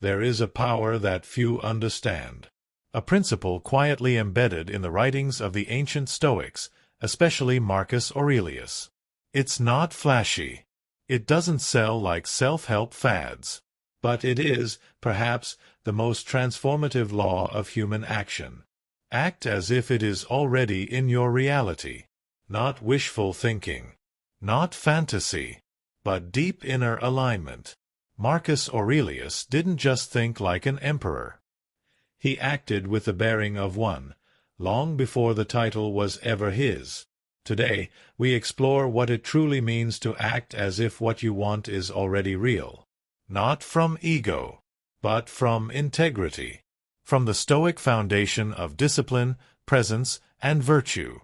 there is a power that few understand. A principle quietly embedded in the writings of the ancient Stoics, especially Marcus Aurelius. It's not flashy. It doesn't sell like self-help fads. But it is, perhaps, the most transformative law of human action. Act as if it is already in your reality. Not wishful thinking. Not fantasy. But deep inner alignment. Marcus Aurelius didn't just think like an emperor. He acted with the bearing of one, long before the title was ever his. Today, we explore what it truly means to act as if what you want is already real. Not from ego, but from integrity. From the Stoic foundation of discipline, presence, and virtue.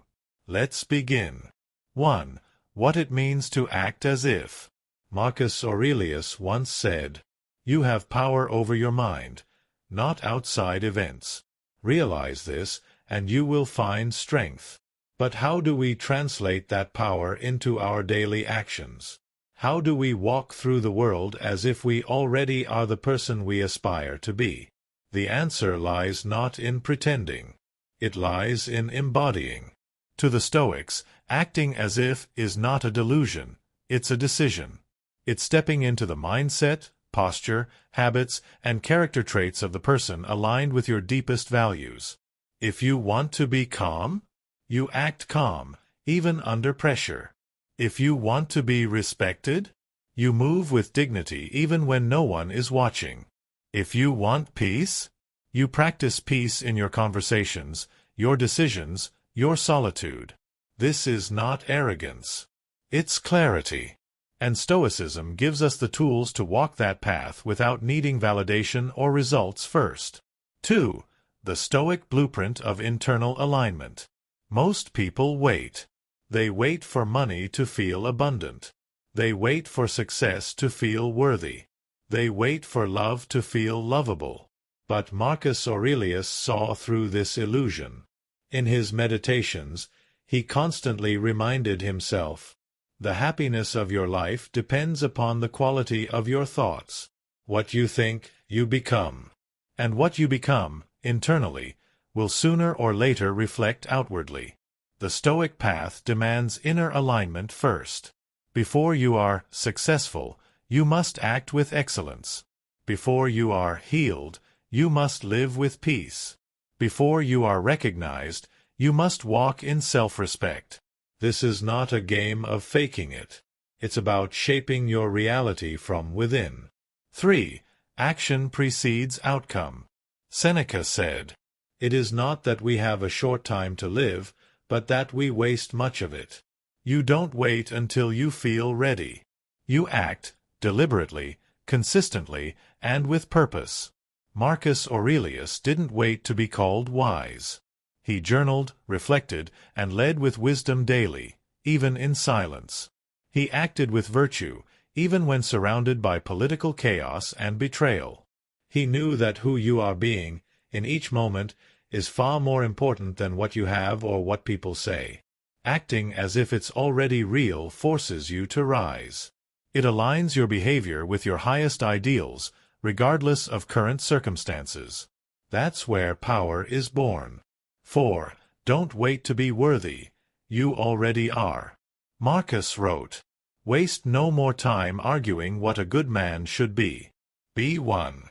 Let's begin. 1. What it means to act as if. Marcus Aurelius once said, "You have power over your mind, not outside events. Realize this, and you will find strength." But how do we translate that power into our daily actions? How do we walk through the world as if we already are the person we aspire to be? The answer lies not in pretending. It lies in embodying. To the Stoics, acting as if is not a delusion, it's a decision. It's stepping into the mindset, posture, habits, and character traits of the person aligned with your deepest values. If you want to be calm, you act calm, even under pressure. If you want to be respected, you move with dignity even when no one is watching. If you want peace, you practice peace in your conversations, your decisions, your solitude. This is not arrogance. It's clarity. And Stoicism gives us the tools to walk that path without needing validation or results first. 2. The Stoic blueprint of internal alignment. Most people wait. They wait for money to feel abundant. They wait for success to feel worthy. They wait for love to feel lovable. But Marcus Aurelius saw through this illusion. In his meditations, he constantly reminded himself, "The happiness of your life depends upon the quality of your thoughts. What you think, you become. And what you become, internally, will sooner or later reflect outwardly." The Stoic path demands inner alignment first. Before you are successful, you must act with excellence. Before you are healed, you must live with peace. Before you are recognized, you must walk in self-respect. This is not a game of faking it. It's about shaping your reality from within. 3. Action precedes outcome. Seneca said, "It is not that we have a short time to live, but that we waste much of it." You don't wait until you feel ready. You act, deliberately, consistently, and with purpose. Marcus Aurelius didn't wait to be called wise. He journaled, reflected, and led with wisdom daily, even in silence. He acted with virtue, even when surrounded by political chaos and betrayal. He knew that who you are being, in each moment, is far more important than what you have or what people say. Acting as if it's already real forces you to rise. It aligns your behavior with your highest ideals, regardless of current circumstances. That's where power is born. 4. Don't wait to be worthy. You already are. Marcus wrote, "Waste no more time arguing what a good man should be. Be one."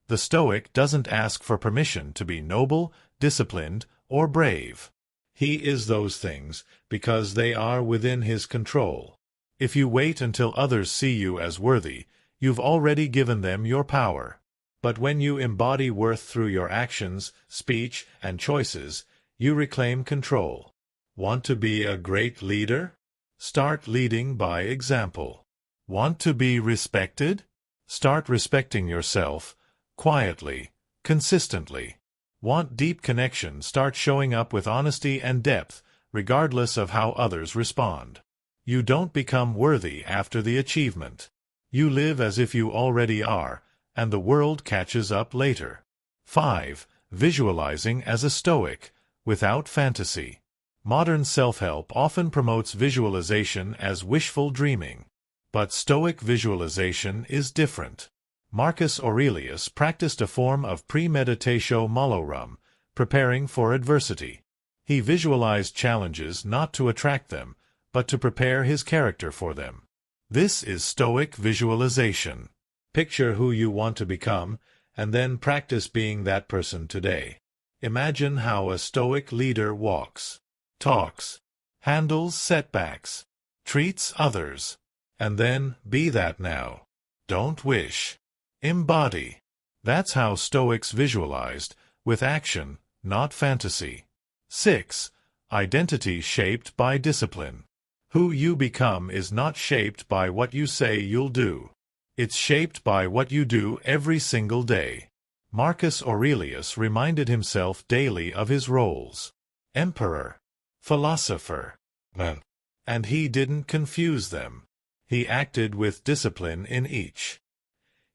The Stoic doesn't ask for permission to be noble, disciplined, or brave. He is those things because they are within his control. If you wait until others see you as worthy, you've already given them your power. But when you embody worth through your actions, speech, and choices, you reclaim control. Want to be a great leader? Start leading by example. Want to be respected? Start respecting yourself, quietly, consistently. Want deep connection? Start showing up with honesty and depth, regardless of how others respond. You don't become worthy after the achievement. You live as if you already are, and the world catches up later. 5. Visualizing as a Stoic, without fantasy. Modern self-help often promotes visualization as wishful dreaming. But Stoic visualization is different. Marcus Aurelius practiced a form of premeditatio malorum, preparing for adversity. He visualized challenges not to attract them, but to prepare his character for them. This is Stoic visualization. Picture who you want to become, and then practice being that person today. Imagine how a Stoic leader walks, talks, handles setbacks, treats others, and then be that now. Don't wish. Embody. That's how Stoics visualized, with action, not fantasy. 6. Identity shaped by discipline. Who you become is not shaped by what you say you'll do. It's shaped by what you do every single day. Marcus Aurelius reminded himself daily of his roles: emperor, philosopher, and he didn't confuse them. He acted with discipline in each.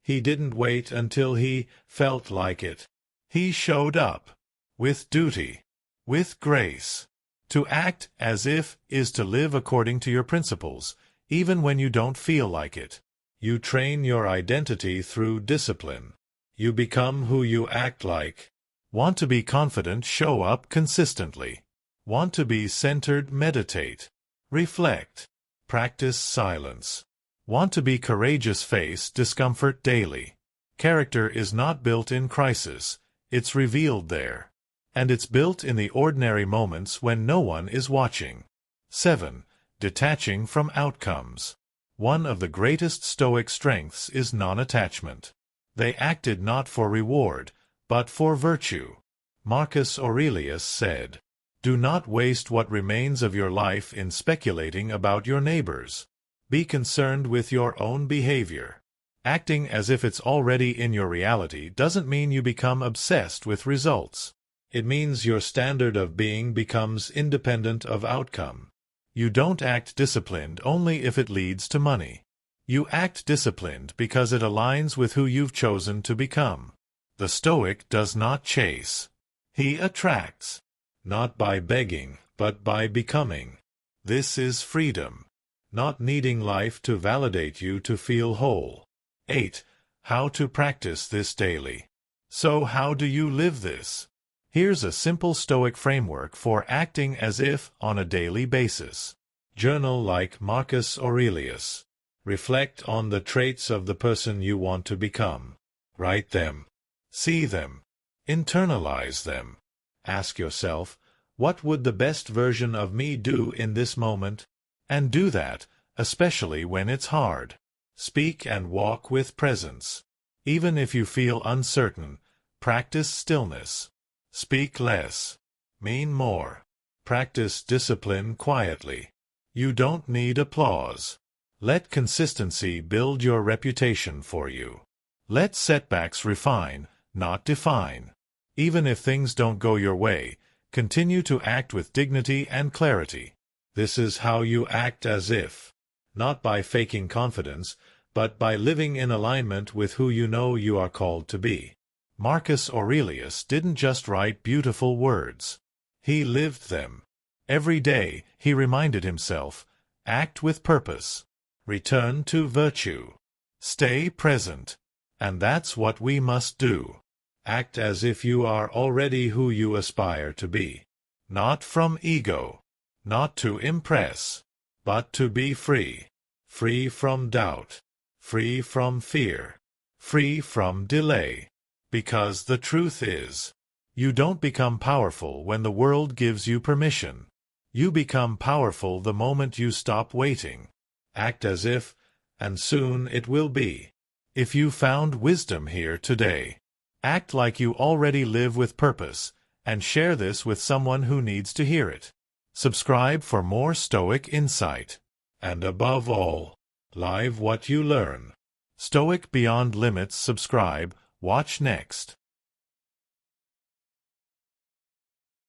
He didn't wait until he felt like it. He showed up, with duty, with grace. To act as if is to live according to your principles, even when you don't feel like it. You train your identity through discipline. You become who you act like. Want to be confident? Show up consistently. Want to be centered? Meditate. Reflect. Practice silence. Want to be courageous? Face discomfort daily. Character is not built in crisis, it's revealed there. And it's built in the ordinary moments when no one is watching. 7. Detaching from outcomes. One of the greatest Stoic strengths is non-attachment. They acted not for reward, but for virtue. Marcus Aurelius said, "Do not waste what remains of your life in speculating about your neighbors. Be concerned with your own behavior." Acting as if it's already in your reality doesn't mean you become obsessed with results. It means your standard of being becomes independent of outcome. You don't act disciplined only if it leads to money. You act disciplined because it aligns with who you've chosen to become. The Stoic does not chase. He attracts. Not by begging, but by becoming. This is freedom. Not needing life to validate you to feel whole. 8. How to practice this daily. So how do you live this? Here's a simple Stoic framework for acting as if on a daily basis. Journal like Marcus Aurelius. Reflect on the traits of the person you want to become. Write them. See them. Internalize them. Ask yourself, what would the best version of me do in this moment? And do that, especially when it's hard. Speak and walk with presence. Even if you feel uncertain, practice stillness. Speak less. Mean more. Practice discipline quietly. You don't need applause. Let consistency build your reputation for you. Let setbacks refine, not define. Even if things don't go your way, continue to act with dignity and clarity. This is how you act as if. Not by faking confidence, but by living in alignment with who you know you are called to be. Marcus Aurelius didn't just write beautiful words. He lived them. Every day, he reminded himself, act with purpose. Return to virtue. Stay present. And that's what we must do. Act as if you are already who you aspire to be. Not from ego. Not to impress. But to be free. Free from doubt. Free from fear. Free from delay. Because the truth is, you don't become powerful when the world gives you permission. You become powerful the moment you stop waiting. Act as if, and soon it will be. If you found wisdom here today, act like you already live with purpose, and share this with someone who needs to hear it. Subscribe for more Stoic insight. And above all, live what you learn. Stoic Beyond Limits. Subscribe. Watch next.